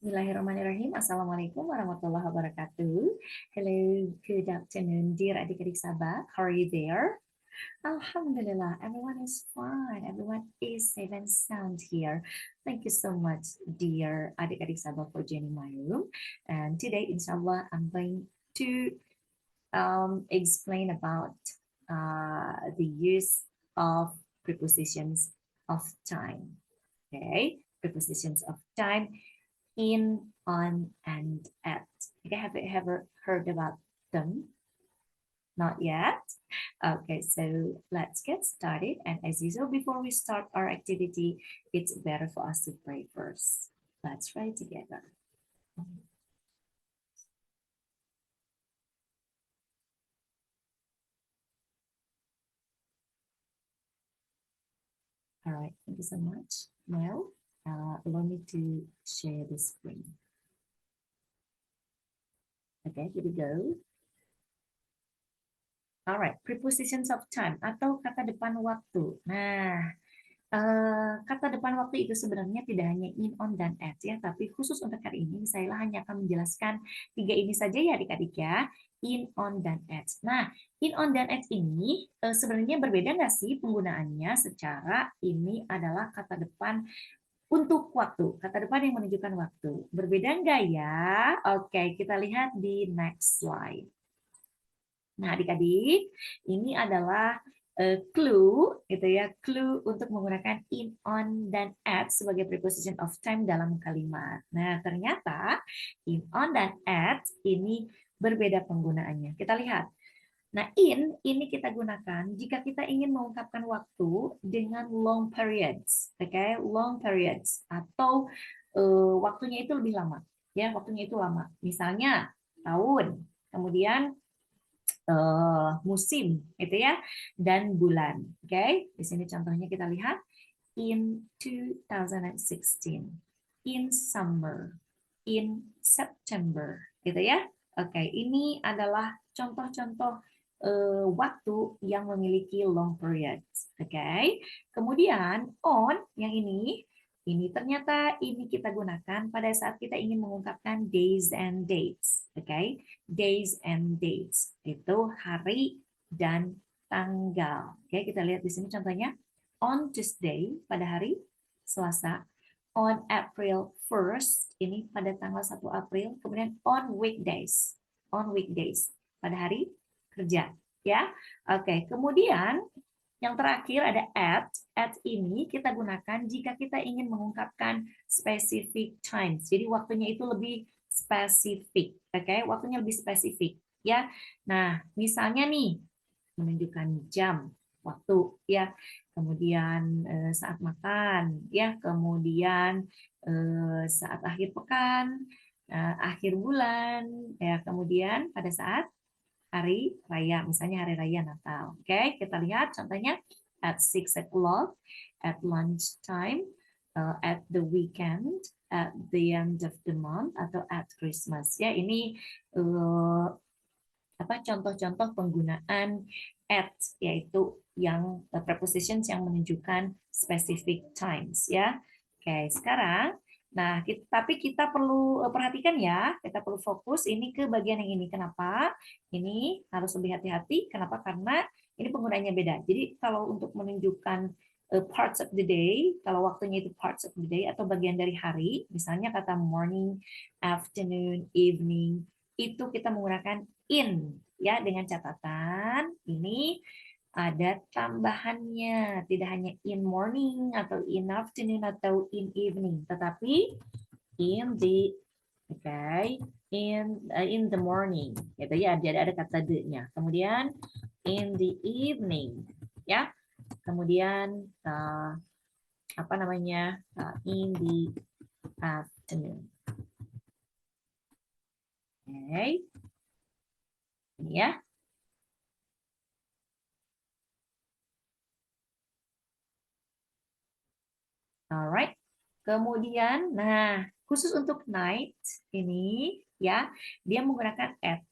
Bismillahirrahmanirrahim. Assalamualaikum warahmatullahi wabarakatuh. Hello, good afternoon, dear adik-adik Sabah. How are you there? Alhamdulillah, everyone is fine. Everyone is safe and sound here. Thank you so much, dear adik-adik Sabah, for joining my room. And today, inshallah, I'm going to explain about the use of prepositions of time. Okay, prepositions of time. In, on, and at. Okay, have you ever heard about them? Not yet? Okay, so let's get started. And as usual, before we start our activity, it's better for us to pray first. Let's pray together. All right, thank you so much. Now, allow me to share the screen. Okay, here we go. Alright, prepositions of time atau kata depan waktu. Nah, kata depan waktu itu sebenarnya tidak hanya in, on, dan at ya, tapi khusus untuk hari ini saya hanya akan menjelaskan 3 ini saja ya adik-adik ya, in, on, dan at. Nah, in, on, dan at ini sebenarnya berbeda nggak sih penggunaannya? Secara ini adalah kata depan untuk waktu, kata depan yang menunjukkan waktu. Berbeda nggak ya? Oke, kita lihat di next slide. Nah, adik-adik, ini adalah clue, gitu ya, clue untuk menggunakan in, on, dan at sebagai preposition of time dalam kalimat. Nah, ternyata in, on, dan at ini berbeda penggunaannya. Kita lihat. Nah, in ini kita gunakan jika kita ingin mengungkapkan waktu dengan long periods, oke, okay? Long periods atau waktunya itu lebih lama, ya, waktunya itu lama. Misalnya tahun, kemudian musim gitu ya, dan bulan. Oke, okay? Di sini contohnya kita lihat in 2016, in summer, in September gitu ya. Oke, okay. Ini adalah contoh-contoh waktu yang memiliki long periods. Oke, okay. Kemudian on yang ini ternyata ini kita gunakan pada saat kita ingin mengungkapkan days and dates. Oke, okay? Days and dates itu hari dan tanggal. Oke, okay, kita lihat di sini contohnya on Tuesday pada hari Selasa, on April 1st ini pada tanggal 1 April, kemudian on weekdays pada hari kerja ya. Oke, okay. Kemudian yang terakhir ada at. At ini kita gunakan jika kita ingin mengungkapkan specific times. Jadi waktunya itu lebih spesifik. Oke, waktunya lebih spesifik ya. Nah, misalnya nih menunjukkan jam, waktu ya. Kemudian saat makan ya, kemudian saat akhir pekan, akhir bulan ya, kemudian pada saat hari raya, misalnya hari raya Natal. Oke, kita lihat contohnya at 6 o'clock, at lunch time, at the weekend, at the end of the month, atau at Christmas. Ya, ini contoh-contoh penggunaan at, yaitu yang prepositions yang menunjukkan specific times ya. Oke, sekarang nah, tapi kita perlu perhatikan ya, kita perlu fokus ini ke bagian yang ini. Kenapa? Ini harus lebih hati-hati. Kenapa? Karena ini penggunaannya beda. Jadi kalau untuk menunjukkan parts of the day, kalau waktunya itu parts of the day atau bagian dari hari, misalnya kata morning, afternoon, evening, itu kita menggunakan in ya, dengan catatan ini ada tambahannya, tidak hanya in morning atau in afternoon atau in evening, tetapi in the in the morning gitu ya, jadi ada kata the-nya. Kemudian in the evening ya. Kemudian in the afternoon. Oke. Ini ya. Alright. Kemudian, nah, khusus untuk night ini ya, dia menggunakan at.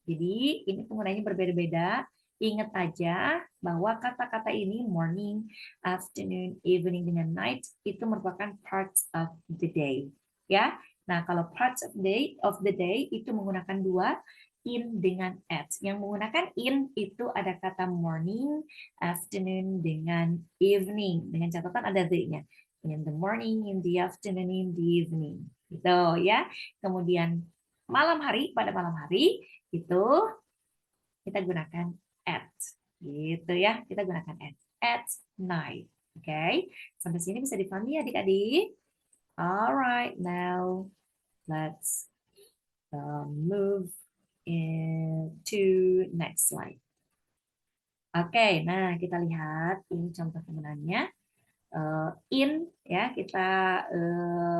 Jadi ini penggunaannya berbeda-beda. Ingat aja bahwa kata-kata ini morning, afternoon, evening dengan night itu merupakan parts of the day. Ya, Nah, kalau parts of the day itu menggunakan dua, in dengan at. Yang menggunakan in itu ada kata morning, afternoon dengan evening. Dengan catatan ada the-nya. In the morning, in the afternoon, in the evening. Gitu ya. Kemudian malam hari, pada malam hari itu kita gunakan at. Gitu ya. Kita gunakan at. At night. Oke. Okay? Sampai sini bisa dipahami ya adik-adik? Alright, now let's move into next slide. Oke, nah kita lihat ini contoh penggunaannya. In ya, kita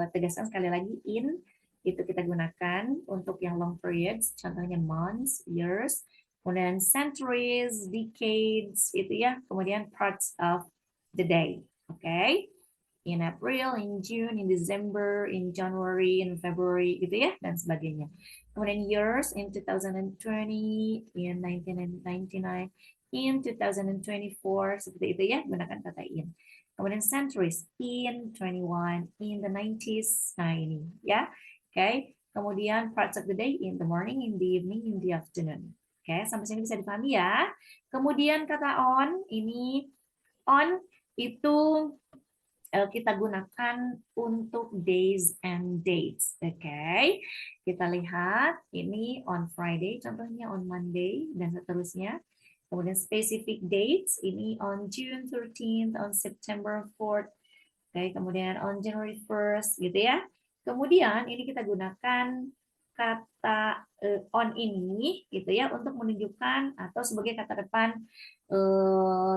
tegaskan sekali lagi in itu kita gunakan untuk yang long periods, contohnya months, years, kemudian centuries, decades itu ya, kemudian parts of the day. Oke. In April, in June, in December, in January, in February gitu ya, dan sebagainya. Kemudian years in 2020, in 1999, in 2024 seperti itu ya, gunakan kata in. Kemudian centuries in 21, in the 90s, 90 ya. Oke. Kemudian parts of the day in the morning, in the evening, in the afternoon. Oke, sampai sini bisa dipahami ya. Kemudian kata on ini on itu kita gunakan untuk days and dates. Oke, kita lihat ini on Friday, contohnya on Monday, dan seterusnya. Kemudian specific dates, ini on June 13th, on September 4th, oke, kemudian on January 1st, gitu ya. Kemudian ini kita gunakan kata on ini, gitu ya, untuk menunjukkan atau sebagai kata depan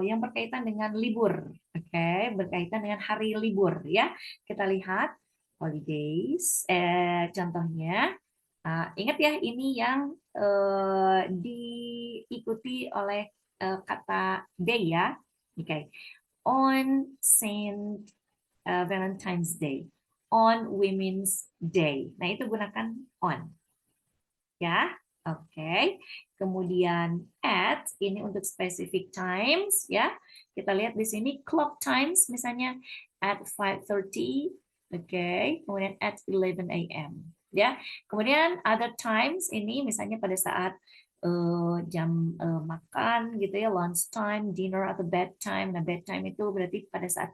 yang berkaitan dengan libur, oke, berkaitan dengan hari libur, ya. Kita lihat holidays, contohnya, ingat ya ini yang diikuti oleh kata day ya, oke, on Saint Valentine's Day, on Women's Day. Nah, itu gunakan on. Ya, oke. Kemudian at ini untuk specific times ya. Kita lihat di sini clock times misalnya at 5:30, oke. Kemudian at 11 a.m. ya. Kemudian other times ini misalnya pada saat jam makan gitu ya, lunch time, dinner atau bedtime. Nah, bedtime itu berarti pada saat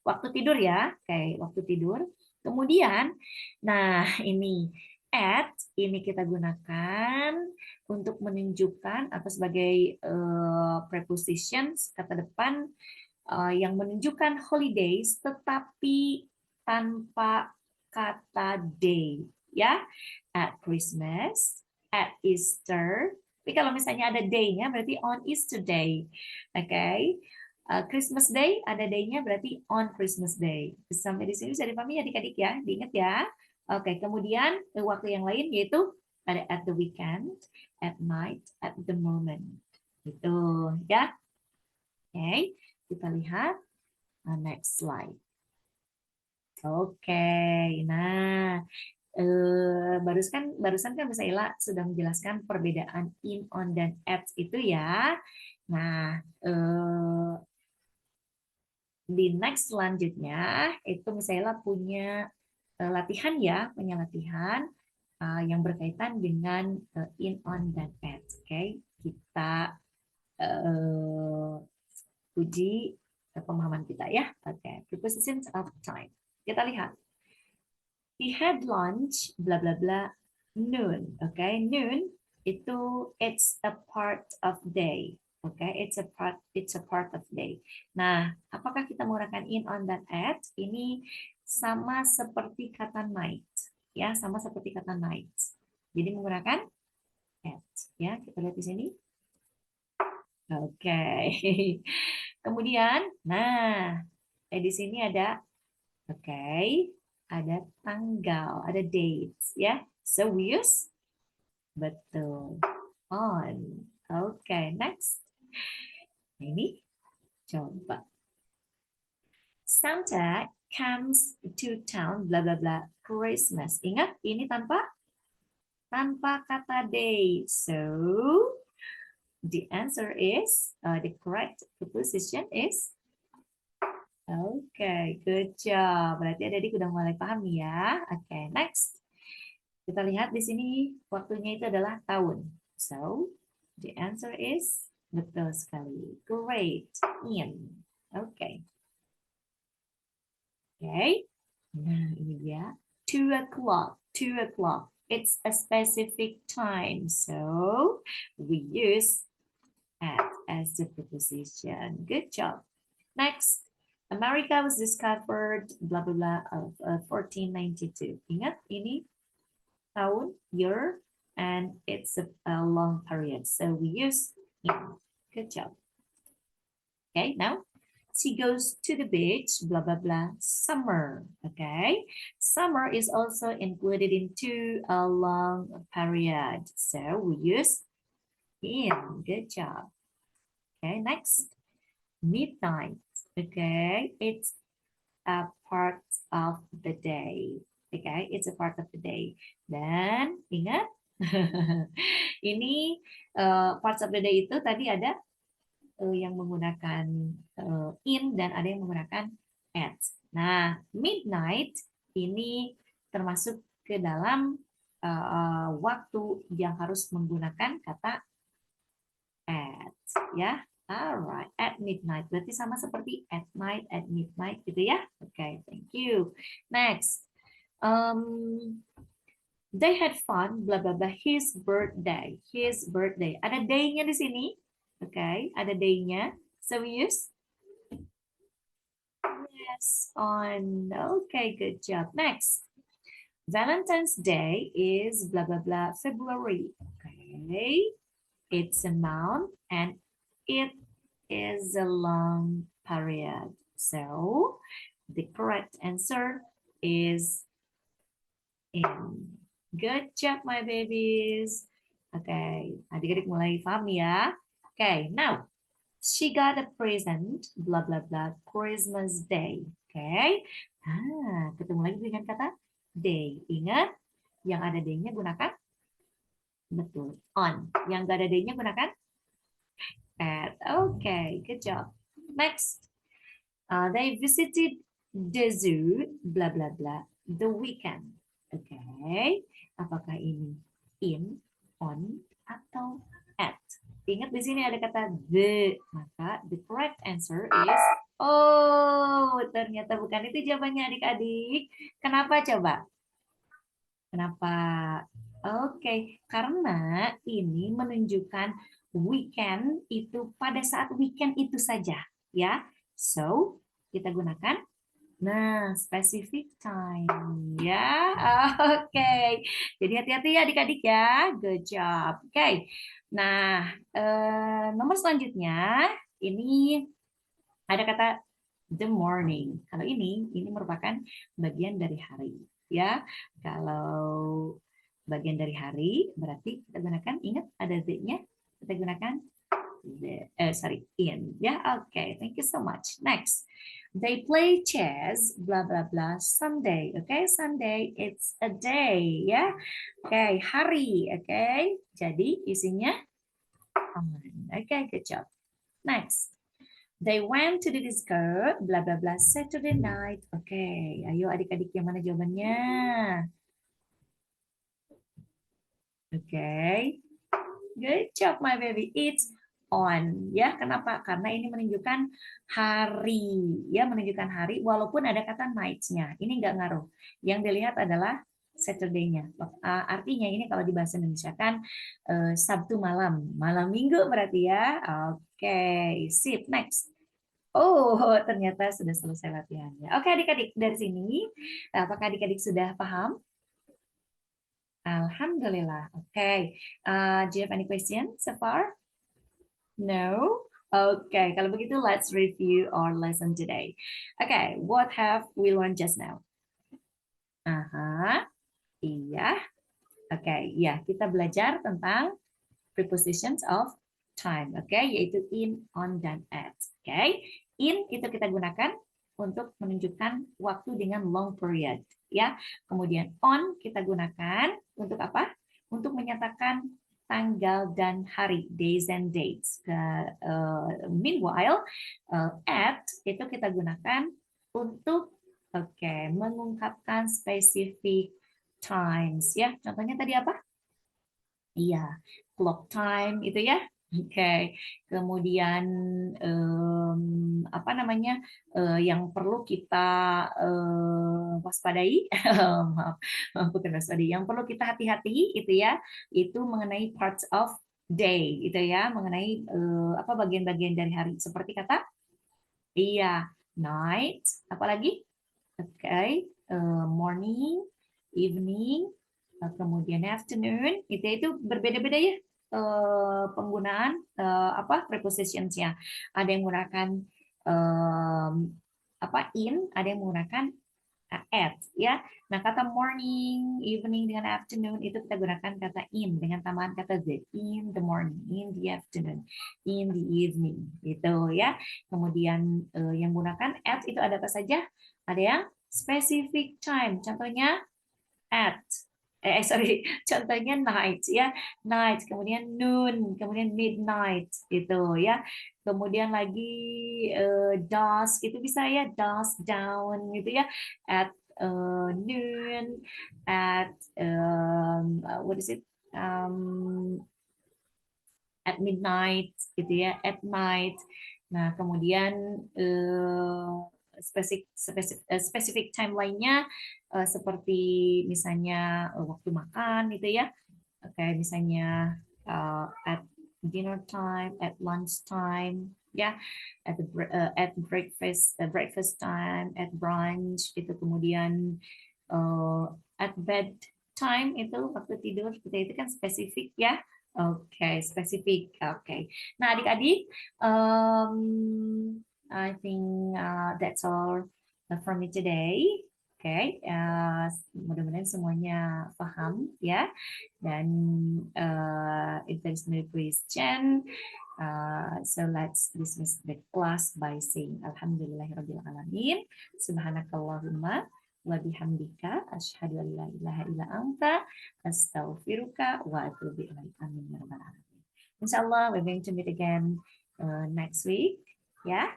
waktu tidur ya, kayak waktu tidur. Kemudian, nah ini at ini kita gunakan untuk menunjukkan atau sebagai prepositions kata depan yang menunjukkan holidays tetapi tanpa kata day ya. At Christmas, at Easter. Tapi kalau misalnya ada day-nya berarti on Easter Day. Oke. Okay? Christmas Day ada day-nya berarti on Christmas Day. Sampai di sini bisa dipahami ya adik-adik ya, diingat ya. Oke, kemudian waktu yang lain yaitu ada at the weekend, at night, at the moment. Gitu ya. Oke, kita lihat next slide. Oke, nah barusan kan Miss Ella sudah menjelaskan perbedaan in, on, dan at itu ya. Nah, di next selanjutnya itu Miss Ella punya latihan ya, punya latihan yang berkaitan dengan in, on, dan at. Oke, kita uji pemahaman kita ya. Oke, prepositions of time. Kita lihat. He had lunch, bla bla bla, noon. Oke, noon itu it's a part of day. Oke, it's a part of day. Nah, apakah kita menggunakan in, on, dan at? Ini sama seperti kata night, ya, sama seperti kata night. Jadi menggunakan at, ya. Kita lihat di sini. Oke. Kemudian, nah, di sini ada, oke, ada tanggal, ada dates, ya. So we use betul on. Oke, next. Ini coba. Santa comes to town, bla bla bla, Christmas. Ingat, ini tanpa kata day. So the answer is the correct preposition is Oke, good job. Berarti adik-adik udah mulai paham ya. Oke, next. Kita lihat di sini waktunya itu adalah tahun. So, the answer is betul sekali. Great. In. Oke. Oke. Nah, ini dia. 2 o'clock. 2 o'clock. It's a specific time. So, we use at as the preposition. Good job. Next. America was discovered blah blah blah of 1492. Ingat ini tahun, year, and it's a long period. So we use in. Good job. Okay, now she goes to the beach, blah, blah, blah, summer. Okay, summer is also included into a long period. So we use in. Good job. Okay, next, midnight. Okay, it's a part of the day. Okay, it's a part of the day. Dan ingat, ini parts of the day itu tadi ada yang menggunakan in dan ada yang menggunakan at. Nah, midnight ini termasuk ke dalam waktu yang harus menggunakan kata at, ya. Alright, at midnight. Berarti sama seperti at night, at midnight gitu ya. Oke, okay, thank you. Next. They had fun, blah blah blah. His birthday. His birthday. Ada day-nya di sini. Oke, okay, ada day-nya. So we use yes on. Okay, good job. Next. Valentine's Day is blah blah blah February. Okay. It's a month and it is a long period. So the correct answer is in. Good job, my babies. Okay, adik-adik mulai paham ya. Okay, now she got a present, blah blah blah, Christmas Day. Okay, ketemu lagi dengan kata day. Ingat, yang ada day-nya gunakan betul on. Yang gak ada day-nya gunakan at. Okay, good job. Next, they visited the zoo, blah blah blah, the weekend. Okay, apakah ini in, on, atau at? Ingat di sini ada kata the, maka the correct answer is oh, ternyata bukan itu jawabannya adik-adik. Kenapa coba? Kenapa? Oke, karena ini menunjukkan weekend itu pada saat weekend itu saja, ya. So, kita gunakan specific time, ya. Oke. Jadi hati-hati ya adik-adik ya. Good job. Oke. Nah, nomor selanjutnya ini ada kata the morning. Kalau ini merupakan bagian dari hari, ya. Kalau bagian dari hari berarti kita gunakan, ingat ada the-nya, kita gunakan in, ya. Okay, thank you so much. Next, they play chess, blah blah blah, Sunday. Okay, Sunday it's a day, ya. Okay, hari. Okay, jadi isinya on. Okay, good job. Next, they went to the disco, blah blah blah, Saturday night. Okay, ayo adik-adik yang mana jawabannya? Okay, good job my baby. It's on, ya. Kenapa? Karena ini menunjukkan hari, ya, menunjukkan hari walaupun ada kata nights-nya. Ini nggak ngaruh. Yang dilihat adalah Saturday-nya. Artinya ini kalau di bahasa Indonesia kan Sabtu malam, malam Minggu berarti ya. Oke, sip. Next. Oh, ternyata sudah selesai latihannya. Oke, adik-adik, dari sini apakah adik-adik sudah paham? Alhamdulillah. Okay. Do you have any questions so far? No? Okay. Kalau begitu, let's review our lesson today. Okay. What have we learned just now? Iya. Okay. Ya, kita belajar tentang prepositions of time. Okay. Yaitu in, on, dan at. Okay. In itu kita gunakan untuk menunjukkan waktu dengan long period. Ya, kemudian on kita gunakan untuk apa? Untuk menyatakan tanggal dan hari, days and dates. Meanwhile, at itu kita gunakan untuk mengungkapkan specific times ya. Contohnya tadi apa? Iya, clock time itu ya. Oke. Kemudian apa namanya yang perlu kita waspadai, maaf, bukan waspadai, yang perlu kita hati-hati itu ya, itu mengenai parts of day itu ya, mengenai apa bagian-bagian dari hari seperti kata iya, night, apalagi? Oke, morning, evening, kemudian afternoon, itu berbeda-beda ya penggunaan apa prepositions-nya. Ada yang menggunakan em, apa in, ada yang menggunakan at ya. Nah, kata morning, evening dengan afternoon itu kita gunakan kata in dengan tambahan kata the, in the morning, in the afternoon, in the evening gitu ya. Kemudian yang menggunakan at itu ada apa saja? Ada yang specific time. Contohnya at sorry, contohnya night ya, night, kemudian noon, kemudian midnight gitu ya, kemudian lagi dusk itu bisa ya, dusk down gitu ya, at noon, at what is it, at midnight gitu ya, at night. Nah kemudian specific time lainnya seperti misalnya waktu makan gitu ya, kayak misalnya at dinner time, at lunch time, ya, at breakfast time, at brunch itu, kemudian at bed time itu waktu tidur, itu kan spesifik ya. Oke, spesifik. Oke. Nah, adik-adik, I think that's all from me today. Oke, mudah-mudahan semuanya paham ya. Dan if there's no question, so let's dismiss the class by saying Alhamdulillahirabbil alamin. Subhanakallahumma wa bihamdika asyhadu an la ilaha illa anta astaghfiruka wa atubu ilaik. Amin ya rabbal alamin. Insyaallah we're going to meet again next week. Ya.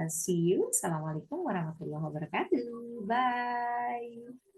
See you. Assalamualaikum warahmatullahi wabarakatuh. Bye.